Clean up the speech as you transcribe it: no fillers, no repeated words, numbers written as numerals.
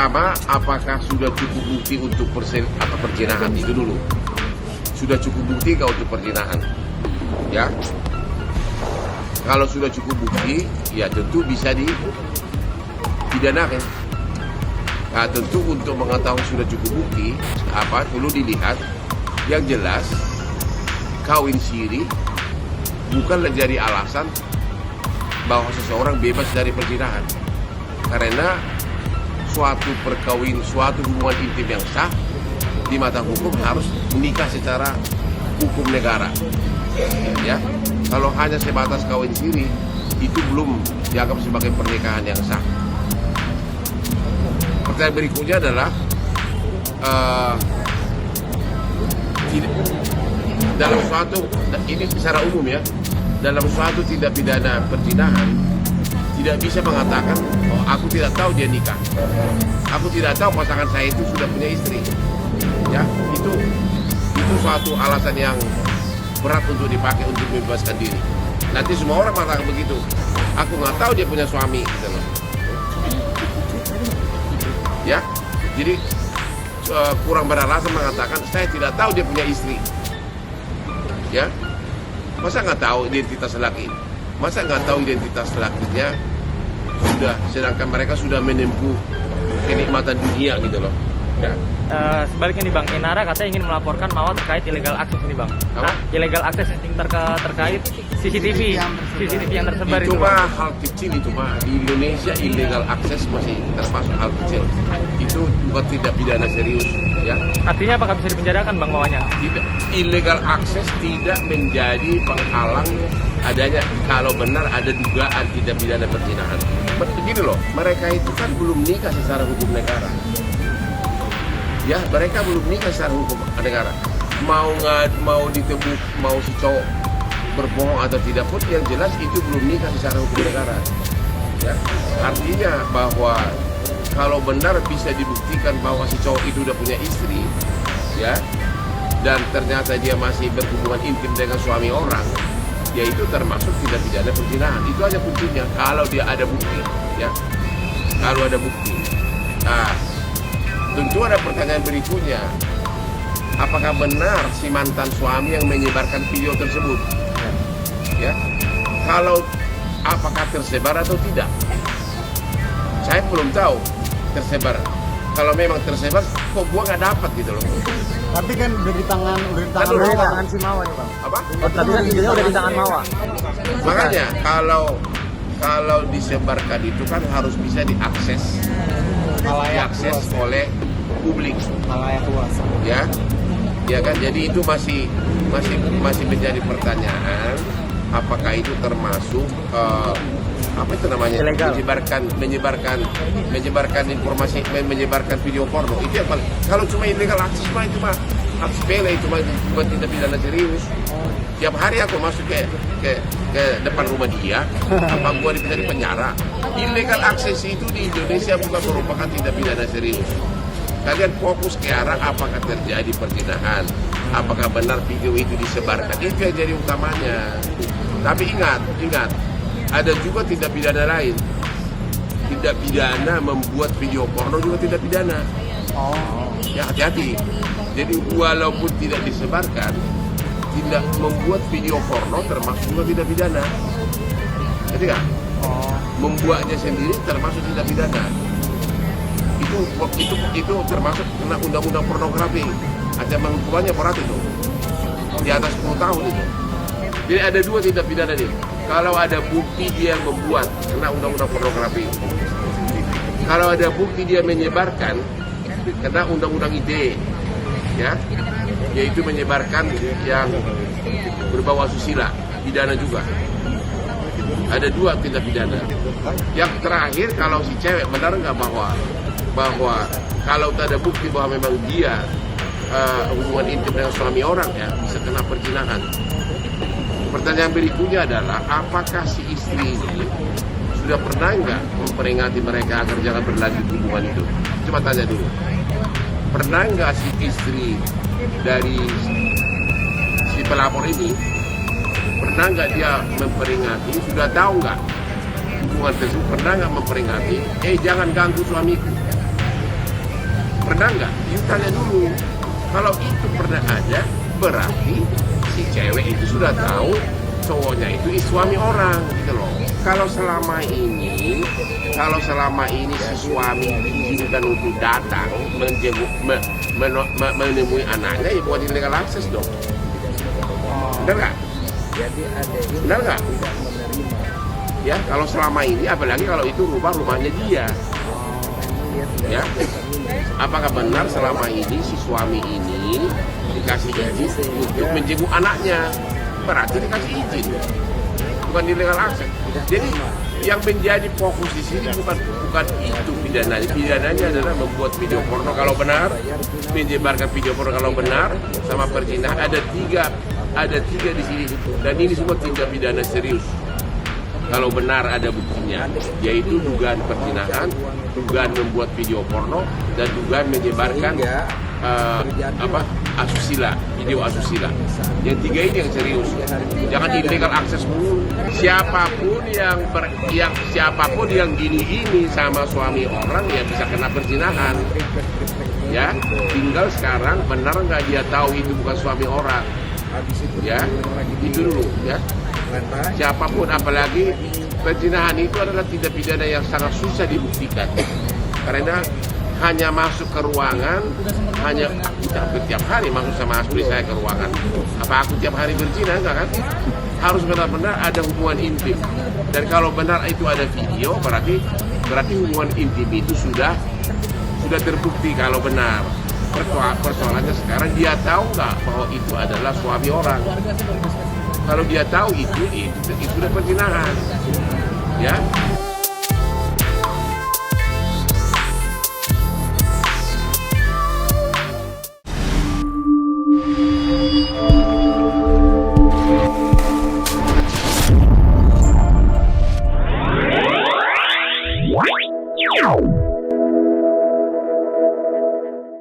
pertama, apakah sudah cukup bukti untuk perzinahan? Itu dulu. Sudah cukup bukti kah untuk perzinahan? Ya. Kalau sudah cukup bukti, ya tentu bisa dipidanakan. Nah, tentu untuk mengetahui sudah cukup bukti, perlu dilihat yang jelas kawin siri bukanlah jadi alasan bahwa seseorang bebas dari perzinahan. Karena suatu hubungan intim yang sah di mata hukum harus menikah secara hukum negara. Ya, kalau hanya sebatas kawin siri itu belum dianggap sebagai pernikahan yang sah. Pertanyaan berikutnya adalah dalam suatu, ini secara umum ya, dalam suatu tindak pidana perzinahan tidak bisa mengatakan oh aku tidak tahu dia nikah, aku tidak tahu pasangan saya itu sudah punya istri. Ya, itu suatu alasan yang berat untuk dipakai untuk membebaskan diri. Nanti semua orang mengatakan begitu, aku nggak tahu dia punya suami gitu loh. Ya, jadi kurang beralasan mengatakan saya tidak tahu dia punya istri. Ya, masa nggak tahu identitas laki? Masa nggak tahu identitas lakinya sudah, sedangkan mereka sudah menempuh kenikmatan dunia gitu loh. Ya. Sebaliknya nih Bang, Inara katanya ingin melaporkan Mawar terkait illegal access nih Bang. Nah, illegal access terkait CCTV yang tersebar itu mah hal kecil, itu mah di Indonesia illegal access masih termasuk hal kecil. Itu bukan tidak pidana serius, ya. Artinya apakah bisa dipenjarakan Bang Mawanya? Tidak, illegal access tidak menjadi penghalang adanya kalau benar ada dugaan tidak pidana perzinahan. Begini loh, mereka itu kan belum nikah secara hukum negara. Ya, mereka belum nikah secara hukum negara. Mau ditebuk, mau si cowok berbohong atau tidak pun, yang jelas itu belum nikah secara hukum negara. Ya, artinya bahwa kalau benar bisa dibuktikan bahwa si cowok itu udah punya istri, ya, dan ternyata dia masih berhubungan intim dengan suami orang, ya itu termasuk tidak pidana perzinahan. Itu aja kuncinya. Kalau dia ada bukti, ya, kalau ada bukti. Nah, tentu ada pertanyaan berikutnya, apakah benar si mantan suami yang menyebarkan video tersebut? Ya, kalau apakah tersebar atau tidak? Saya belum tahu tersebar. Kalau memang tersebar, kok gua nggak dapat gitu loh. Tapi kan udah di tangan si Mawa nih Bang. Apa? Tapi kan videonya udah di tangan Mawa. Makanya kalau disebarkan itu kan harus bisa diakses oleh publik, ya kan. Jadi itu masih menjadi pertanyaan, apakah itu termasuk apa itu namanya, menyebarkan informasi, menyebarkan video porno. Itu yang paling, kalau cuma illegal akses mah itu mah hak sepele, itu mah bukan tindak pidana serius. Tiap hari aku masuk ke depan rumah dia, apa gua bisa di penjara? Illegal akses itu di Indonesia bukan merupakan tindak pidana serius. Kalian fokus ke arah apakah terjadi perzinahan, apakah benar video itu disebarkan, itu yang jadi utamanya. Tapi ingat, ada juga tindak pidana lain. Tindak pidana membuat video porno juga tindak pidana. Ya, hati-hati. Jadi walaupun tidak disebarkan, tidak membuat video porno termasuk juga tindak pidana. Jadi kan? Membuatnya sendiri termasuk tindak pidana. Itu termasuk kena undang-undang pornografi. Ancaman hukumannya berat itu, di atas 10 tahun itu. Jadi ada dua tindak pidana nih. Kalau ada bukti dia membuat, kena undang-undang pornografi. Kalau ada bukti dia menyebarkan, kena undang-undang ITE, ya, yaitu menyebarkan yang berbau asusila, pidana juga. Ada dua tindak pidana. Yang terakhir, kalau si cewek benar nggak bahwa kalau tak ada bukti bahwa memang dia hubungan intim dengan suami orang, ya bisa kena perzinahan. Pertanyaan berikutnya adalah, apakah si istri ini sudah pernah nggak memperingati mereka agar jangan berlanjut hubungan itu? Coba tanya dulu. Pernah nggak si istri dari si pelapor ini, pernah nggak dia memperingati, sudah tahu nggak hubungan tersebut, pernah nggak memperingati, jangan ganggu suamiku. Pernah nggak? You tanya dulu. Kalau itu pernah ada, berarti si cewek itu sudah tahu cowoknya itu suami orang gitu loh. Kalau selama ini si suami diizinkan untuk datang menemui anaknya, ya buat illegal access dong. Benar nggak? Benar nggak? Ya, kalau selama ini, apalagi kalau itu rumahnya dia. Ya, apakah benar selama ini si suami ini dikasih izin untuk menjenguk anaknya? Berarti dikasih izin, bukan illegal access. Jadi yang menjadi fokus di sini bukan itu pidananya. Pidananya adalah membuat video porno kalau benar, menyebarkan video porno kalau benar, sama perzinahan. Ada tiga di sini, dan ini semua tindak pidana serius. Kalau benar ada buktinya, yaitu dugaan perzinahan, dugaan membuat video porno, dan dugaan menyebarkan asusila, video asusila. Yang tiga ini yang serius. Jangan illegal akses mulu. Siapapun yang gini-gini sama suami orang ya bisa kena perzinahan. Ya, tinggal sekarang benar nggak dia tahu itu bukan suami orang. Ya, itu dulu ya. Siapapun, apalagi perzinahan itu adalah tindak pidana yang sangat susah dibuktikan karena hanya masuk ke ruangan, hanya tiap hari masuk sama istri saya ke ruangan. Apa aku tiap hari berzina? Enggak kan? Harus benar-benar ada hubungan intim. Dan kalau benar itu ada video, berarti hubungan intim itu sudah terbukti kalau benar. Persoalannya sekarang dia tahu nggak bahwa itu adalah suami orang. Kalau dia tahu itu sudah perzinahan, ya.